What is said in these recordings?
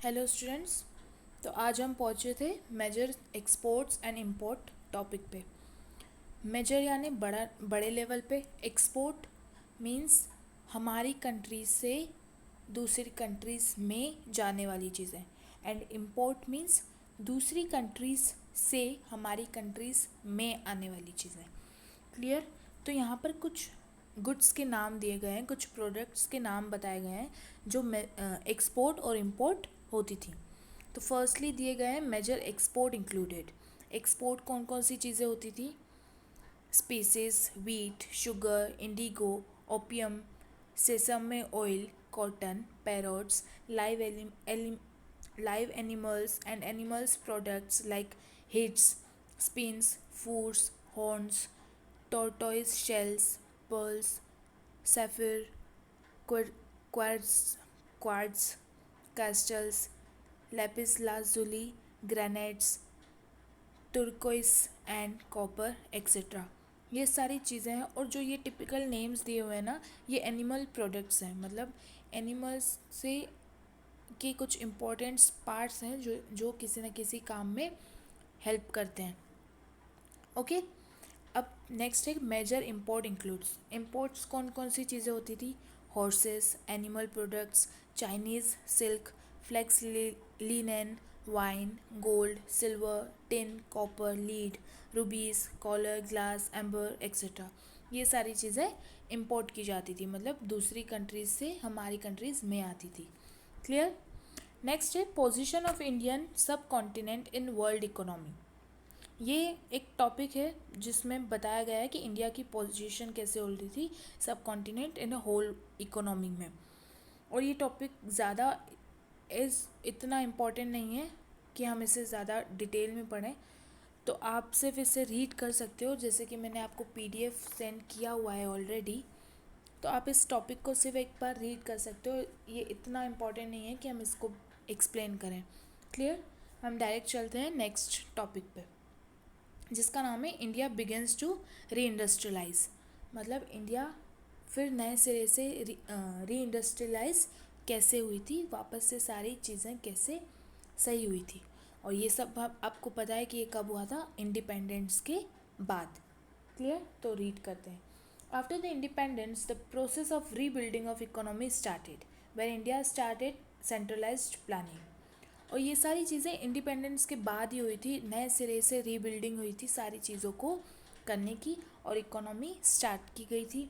Hello students. तो आज हम पहुंचे थे major exports and import topic पे। मेजर यानी बड़े लेवल पे। एक्सपोर्ट मींस हमारी कंट्री से दूसरी कंट्रीज़ में जाने वाली चीज़ें, एंड इंपोर्ट मींस दूसरी कंट्रीज़ से हमारी कंट्रीज़ में आने वाली चीज़ें। क्लियर? तो यहाँ पर कुछ गुड्स के नाम दिए गए हैं, कुछ प्रोडक्ट्स के नाम बताए गए हैं जो एक्सपोर्ट और इंपोर्ट होती थी। तो फर्स्टली दिए गए हैं मेजर एक्सपोर्ट इंक्लूडेड। एक्सपोर्ट कौन कौन सी चीज़ें होती थी? Spaces, wheat, sugar, Indigo, opium, sesame oil, cotton, parrots, live animals and animals products like hides, spins, foods, horns, tortoise shells, pearls, sapphire, quartz, quartz, crystals, lapis lazuli, granites, turquoise and copper etcetera. ये सारी चीज़ें हैं। और जो ये typical names दिए हुए हैं ना, ये एनिमल प्रोडक्ट्स हैं, मतलब एनिमल्स से के कुछ इम्पोर्टेंट्स पार्ट्स हैं जो जो किसी न किसी काम में हेल्प करते हैं। ओके। अब नेक्स्ट है मेजर इंपोर्ट इंक्लूड्स। इंपोर्ट्स कौन कौन सी चीज़ें होती थी? Horses, animal products, Chinese silk, flax linen, wine, gold, silver, tin, copper, lead, rubies, coral, glass, amber etcetera. ये सारी चीज़ें इंपोर्ट की जाती थी, मतलब दूसरी कंट्रीज से हमारी कंट्रीज में आती थी। क्लियर? नेक्स्ट है पोजीशन ऑफ इंडियन सब कॉन्टिनेंट इन वर्ल्ड इकोनॉमी। ये एक टॉपिक है जिसमें बताया गया है कि इंडिया की पोजीशन कैसे हो रही थी सब कॉन्टिनेंट इन होल इकोनॉमी में। और ये टॉपिक ज़्यादा इतना इम्पोर्टेंट नहीं है कि हम इसे ज़्यादा डिटेल में पढ़ें, तो आप सिर्फ इसे रीड कर सकते हो, जैसे कि मैंने आपको पीडीएफ सेंड किया हुआ है ऑलरेडी। तो आप इस टॉपिक को सिर्फ एक बार रीड कर सकते हो, ये इतना इम्पोर्टेंट नहीं है कि हम इसको एक्सप्लेन करें। क्लियर? हम डायरेक्ट चलते हैं नेक्स्ट टॉपिक पे, जिसका नाम है India begins to reindustrialise. मतलब इंडिया फिर नए सिरे से री इंडस्ट्रियलाइज कैसे हुई थी, वापस से सारी चीज़ें कैसे सही हुई थी। और ये सब आपको पता है कि ये कब हुआ था? इंडिपेंडेंस के बाद। क्लियर? तो रीड करते हैं। After the independence the process of rebuilding of economy started where India started centralised planning. और ये सारी चीज़ें इंडिपेंडेंस के बाद ही हुई थी, नए सिरे से रीबिल्डिंग हुई थी सारी चीज़ों को करने की, और इकोनॉमी स्टार्ट की गई थी।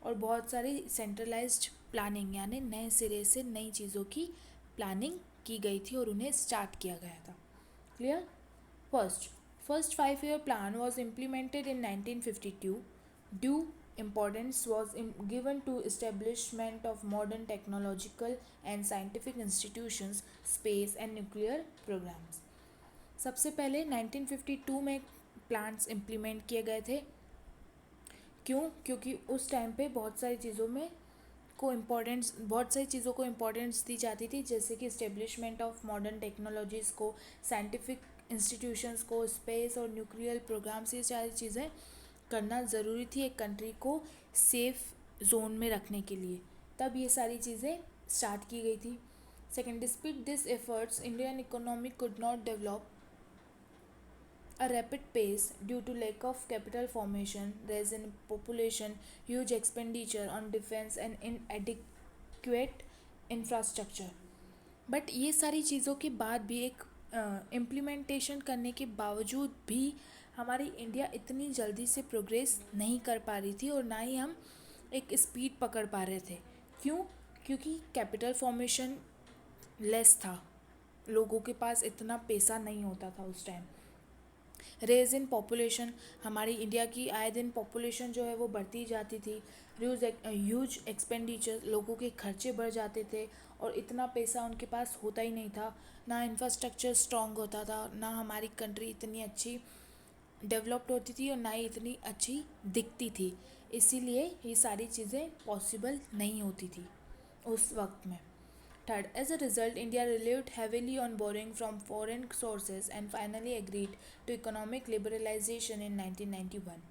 और बहुत सारी सेंट्रलाइज्ड प्लानिंग यानी नए सिरे से नई चीज़ों की प्लानिंग की गई थी और उन्हें स्टार्ट किया गया था। Clear? First first 5 year plan was implemented in 1952. Due importance was given to establishment of modern technological and scientific institutions, space and nuclear programs. सबसे पहले 1952 में प्लान्स इम्प्लीमेंट किए गए थे। क्यों? क्योंकि उस टाइम पे बहुत सारी चीज़ों को इम्पोर्टेंस दी जाती थी, जैसे कि इस्टेब्लिशमेंट ऑफ मॉडर्न टेक्नोलॉजीज़ को, साइंटिफिक इंस्टीट्यूशंस को, स्पेस और न्यूक्लियर प्रोग्राम्स, ये सारी चीज़ें करना ज़रूरी थी एक कंट्री को सेफ जोन में रखने के लिए। तब ये सारी चीज़ें स्टार्ट की गई थी। Second, despite this efforts Indian economy could not develop a rapid pace due to lack of capital formation, rise in population, huge expenditure on defense and inadequate infrastructure. But ये सारी चीज़ों के बाद भी एक इम्प्लीमेंटेशन करने के बावजूद भी हमारी इंडिया इतनी जल्दी से प्रोग्रेस नहीं कर पा रही थी, और ना ही हम एक स्पीड पकड़ पा रहे थे। क्यों? क्योंकि कैपिटल फॉर्मेशन लेस था, लोगों के पास इतना पैसा नहीं होता था उस टाइम। रेज इन पॉपुलेशन, हमारी इंडिया की आए दिन पॉपुलेशन जो है वो बढ़ती जाती थी। ह्यूज एक्सपेंडिचर, लोगों के खर्चे बढ़ जाते थे और इतना पैसा उनके पास होता ही नहीं था। ना इंफ्रास्ट्रक्चर स्ट्रॉन्ग होता था, ना हमारी कंट्री इतनी अच्छी डेवलप्ड होती थी और ना ही इतनी अच्छी दिखती थी। इसीलिए ये सारी चीज़ें पॉसिबल नहीं होती थी उस वक्त में। Third, as a result, India relied heavily on borrowing from foreign sources and finally agreed to economic liberalization in 1991.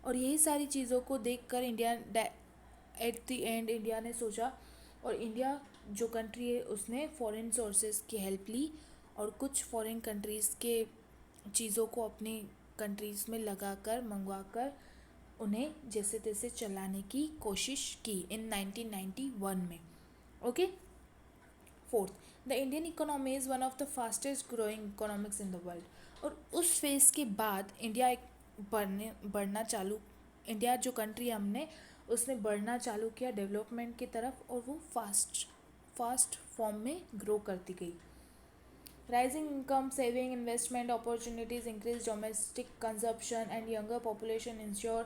और यही सारी चीज़ों को देखकर India at the end India ने सोचा, और इंडिया जो कंट्री है उसने फॉरेन सोर्सेज की हेल्प ली और कुछ फॉरेन कंट्रीज़ के चीज़ों को अपनी कंट्रीज़ में लगा कर मंगवा कर उन्हें जैसे तैसे चलाने की कोशिश की इन 1991 में. Okay. Fourth, the Indian economy is one of the fastest growing economics in the world. और उस फेज़ के बाद इंडिया एक बढ़ना चालू, इंडिया जो कंट्री है हमने उसने बढ़ना चालू किया डेवलपमेंट की तरफ और वो फास्ट फॉर्म में ग्रो करती गई. Rising income, saving, investment opportunities, increased domestic consumption, and younger population ensure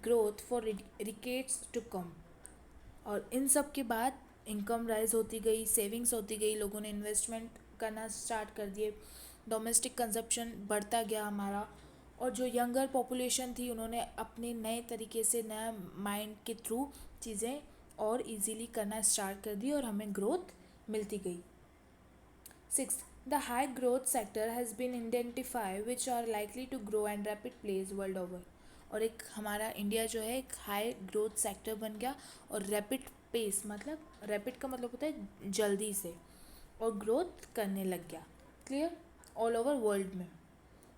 growth for decades to come. और इन सब के बाद इनकम राइज होती गई, सेविंग्स होती गई, लोगों ने इन्वेस्टमेंट करना स्टार्ट कर दिए, डोमेस्टिक कंजप्शन बढ़ता गया हमारा, और जो यंगर पॉपुलेशन थी उन्होंने अपने नए तरीके से नया माइंड के थ्रू चीज़ें और इजीली करना स्टार्ट कर दी और हमें ग्रोथ मिलती गई. Sixth, the high growth sector has been identified which are likely to grow and rapid pace world over. और एक हमारा इंडिया जो है एक हाई ग्रोथ सेक्टर बन गया और रैपिड पेस, मतलब रैपिड का मतलब होता है जल्दी से, और ग्रोथ करने लग गया. क्लियर? ऑल ओवर वर्ल्ड में.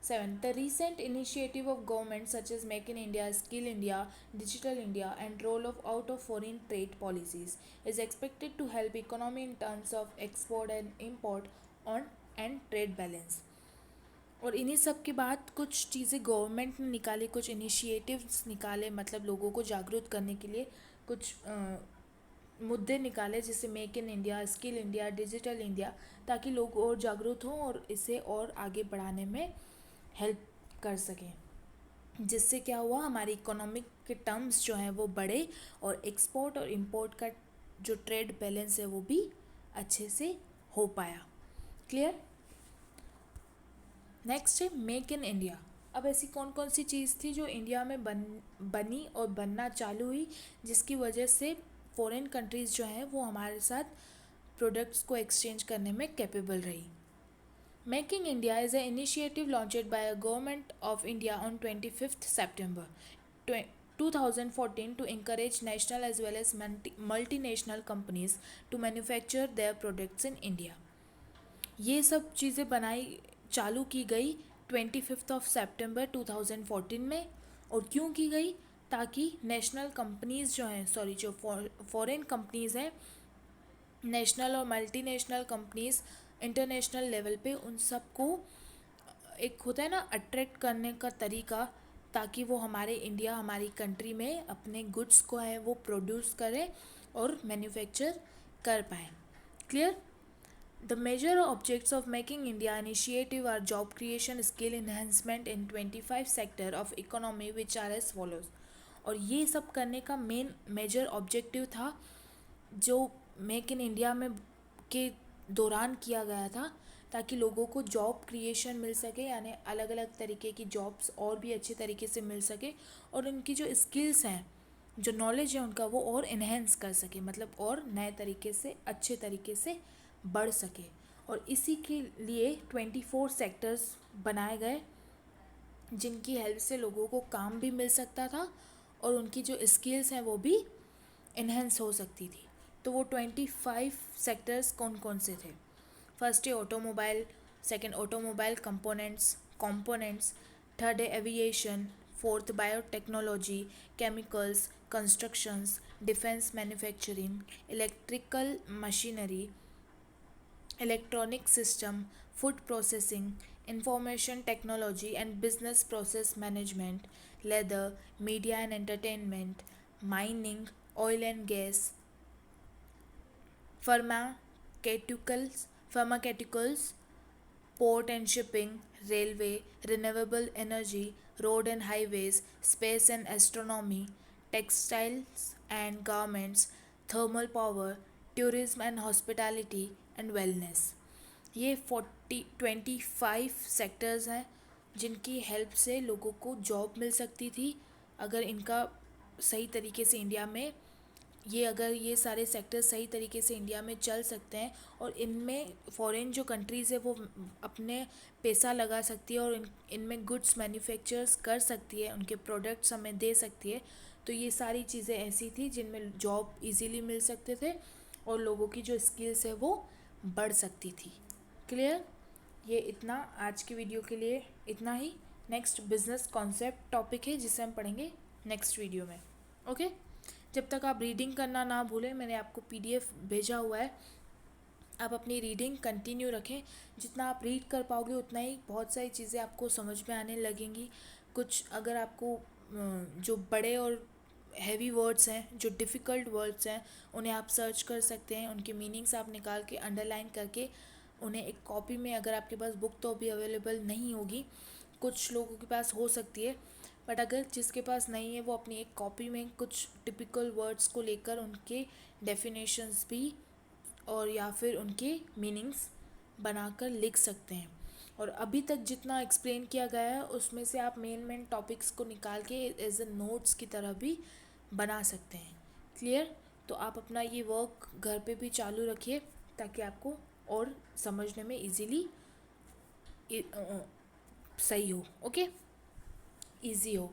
Seven, the recent initiative of governments such as Make in India, Skill India, Digital India and roll of out of foreign trade policies is expected to help economy in terms of export and import on and trade balance. और इन्हीं सब के बाद कुछ चीज़ें government ने निकाली, कुछ इनिशिएटिव्स निकाले, मतलब लोगों को जागरूक करने के लिए कुछ मुद्दे निकाले जैसे make in India, skill India, digital India, ताकि लोग और जागरूक हों और इसे और आगे बढ़ाने में हेल्प कर सकें, जिससे क्या हुआ हमारी इकोनॉमिक के टर्म्स जो हैं वो बढ़े और एक्सपोर्ट और इंपोर्ट का जो ट्रेड बैलेंस है वो भी अच्छे से हो पाया. क्लियर? नेक्स्ट है मेक इन इंडिया. अब ऐसी कौन कौन सी चीज़ थी जो इंडिया में बनी और बनना चालू हुई जिसकी वजह से फॉरेन कंट्रीज़ जो हैं वो हमारे साथ प्रोडक्ट्स को एक्सचेंज करने में कैपेबल रही. Making India is an initiative launched by a government of India on 25th September 2014 to encourage national as well as multinational companies to manufacture their products in India. ये सब चीज़ें बनाई चालू की गई 25th ऑफ September 2014 में. और क्यों की गई? ताकि नेशनल कंपनीज़ जो हैं, सॉरी जो फॉरेन कंपनीज़ हैं, नेशनल और मल्टीनेशनल कंपनीज़ इंटरनेशनल लेवल पे, उन सबको एक होता है ना अट्रैक्ट करने का तरीका, ताकि वो हमारे इंडिया, हमारी कंट्री में अपने गुड्स को है वो प्रोड्यूस करें और मैन्युफैक्चर कर पाए. Clear? The major objects of making India initiative are job creation, skill enhancement in 25 sector of economy which are as follows. और ये सब करने का मेन मेजर ऑब्जेक्टिव था जो मेक इन इंडिया में के दौरान किया गया था, ताकि लोगों को जॉब क्रिएशन मिल सके, यानी अलग अलग तरीके की जॉब्स और भी अच्छे तरीके से मिल सके और उनकी जो स्किल्स हैं, जो नॉलेज है उनका, वो और इन्हेंस कर सके, मतलब और नए तरीके से अच्छे तरीके से बढ़ सके. और इसी के लिए 24 सेक्टर्स बनाए गए जिनकी हेल्प से लोगों को काम भी मिल सकता था और उनकी जो स्किल्स हैं वो भी इन्हेंस हो सकती थी. तो वो 25 सेक्टर्स कौन कौन से थे? फर्स्ट है automobile, second automobile components, third है aviation, fourth biotechnology, chemicals, constructions, defence manufacturing, electrical machinery, electronic system, food processing, information technology and business process management, leather, media and entertainment, mining, oil and gas, pharmaceuticals, port and shipping, railway, renewable energy, road and highways, space and astronomy, textiles and garments, thermal power, tourism and hospitality and wellness. ये 25 sectors हैं जिनकी help से लोगों को job मिल सकती थी अगर इनका सही तरीके से इंडिया में अगर ये सारे सेक्टर सही तरीके से इंडिया में चल सकते हैं और इनमें फॉरेन जो कंट्रीज़ है वो अपने पैसा लगा सकती है और इनमें गुड्स मैन्युफैक्चर्स कर सकती है, उनके प्रोडक्ट्स हमें दे सकती है. तो ये सारी चीज़ें ऐसी थी जिनमें जॉब इजीली मिल सकते थे और लोगों की जो स्किल्स है वो बढ़ सकती थी। क्लियर? ये इतना आज की वीडियो के लिए इतना ही। नेक्स्ट बिजनेस कॉन्सेप्ट टॉपिक है जिसे हम पढ़ेंगे नेक्स्ट वीडियो में। ओके, जब तक आप रीडिंग करना ना भूलें, मैंने आपको पीडीएफ भेजा हुआ है, आप अपनी रीडिंग कंटिन्यू रखें। जितना आप रीड कर पाओगे उतना ही बहुत सारी चीज़ें आपको समझ में आने लगेंगी। कुछ अगर आपको जो बड़े और हैवी वर्ड्स हैं, जो डिफ़िकल्ट वर्ड्स हैं, उन्हें आप सर्च कर सकते हैं, उनके मीनिंग्स आप निकाल के अंडरलाइन करके उन्हें एक कॉपी में, अगर आपके पास बुक तो अभी अवेलेबल नहीं होगी, कुछ लोगों के पास हो सकती है, बट अगर जिसके पास नहीं है वो अपनी एक कॉपी में कुछ टिपिकल वर्ड्स को लेकर उनके डेफिनेशंस भी और या फिर उनके मीनिंग्स बनाकर लिख सकते हैं। और अभी तक जितना एक्सप्लेन किया गया है उसमें से आप मेन टॉपिक्स को निकाल के एज ए नोट्स की तरह भी बना सकते हैं। क्लियर? तो आप अपना ये वर्क घर पे भी चालू रखिए ताकि आपको और समझने में इजीली सही हो। ओके, इजी हो।